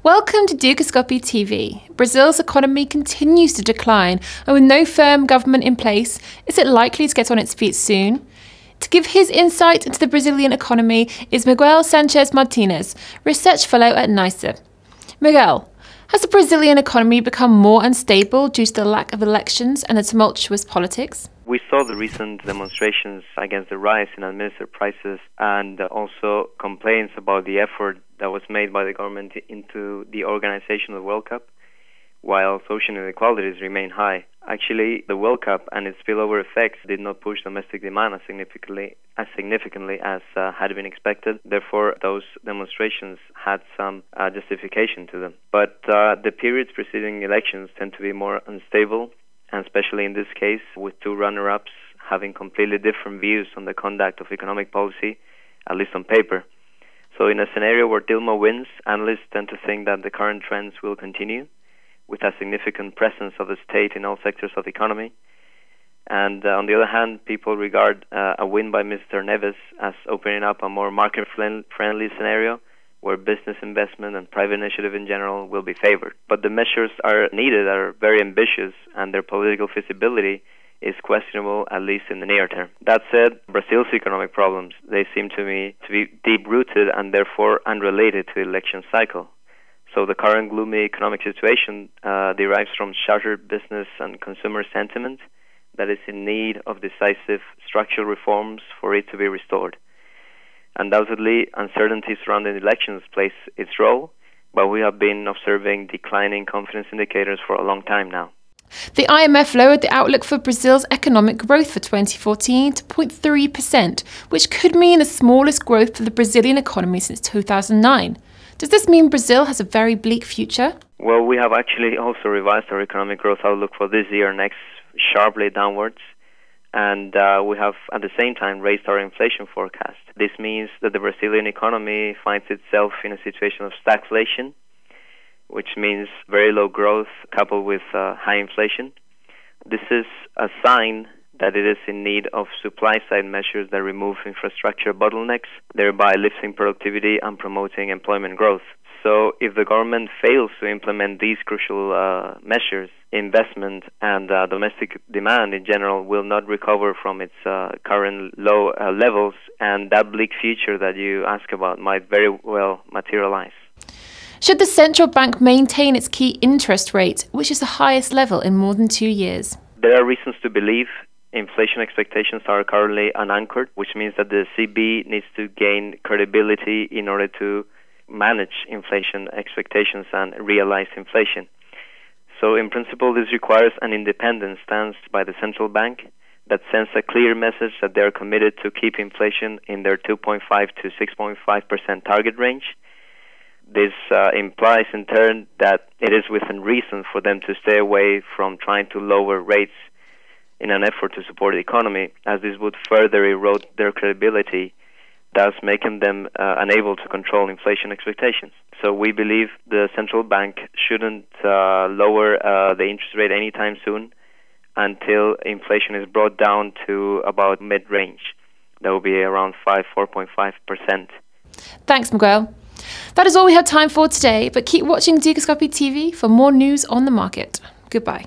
Welcome to Dukascopy TV. Brazil's economy continues to decline, and with no firm government in place, is it likely to get on its feet soon? To give his insight into the Brazilian economy is Miguel Sanchez-Martinez, Research Fellow at NIESR. Miguel, has the Brazilian economy become more unstable due to the lack of elections and the tumultuous politics? We saw the recent demonstrations against the rise in administered prices and also complaints about the effort that was made by the government into the organization of the World Cup, while social inequalities remain high. Actually, the World Cup and its spillover effects did not push domestic demand as significantly as had been expected. Therefore, those demonstrations had some justification to them. But the periods preceding elections tend to be more unstable, and especially in this case, with two runner-ups having completely different views on the conduct of economic policy, at least on paper. So in a scenario where Dilma wins, analysts tend to think that the current trends will continue, with a significant presence of the state in all sectors of the economy. And on the other hand, people regard a win by Mr. Neves as opening up a more market-friendly scenario where business investment and private initiative in general will be favored. But the measures needed are very ambitious, and their political feasibility is questionable, at least in the near term. That said, Brazil's economic problems, they seem to me to be deep-rooted and therefore unrelated to the election cycle. So the current gloomy economic situation derives from shattered business and consumer sentiment that is in need of decisive structural reforms for it to be restored. Undoubtedly, uncertainty surrounding elections plays its role, but we have been observing declining confidence indicators for a long time now. The IMF lowered the outlook for Brazil's economic growth for 2014 to 0.3%, which could mean the smallest growth for the Brazilian economy since 2009. Does this mean Brazil has a very bleak future? Well, we have actually also revised our economic growth outlook for this year next sharply downwards, and we have at the same time raised our inflation forecast. This means that the Brazilian economy finds itself in a situation of stagflation, which means very low growth coupled with high inflation. This is a sign that it is in need of supply-side measures that remove infrastructure bottlenecks, thereby lifting productivity and promoting employment growth. So if the government fails to implement these crucial measures, investment and domestic demand in general will not recover from its current low levels, and that bleak future that you ask about might very well materialize. Should the central bank maintain its key interest rate, which is the highest level in more than 2 years? There are reasons to believe inflation expectations are currently unanchored, which means that the CB needs to gain credibility in order to manage inflation expectations and realize inflation. So in principle, this requires an independent stance by the central bank that sends a clear message that they are committed to keep inflation in their 2.5 to 6.5% target range. This implies in turn that it is within reason for them to stay away from trying to lower rates in an effort to support the economy, as this would further erode their credibility, thus making them unable to control inflation expectations. So we believe the central bank shouldn't lower the interest rate anytime soon until inflation is brought down to about mid-range. That will be around 4.5%. Thanks, Miguel. That is all we have time for today, but keep watching Dukascopy TV for more news on the market. Goodbye.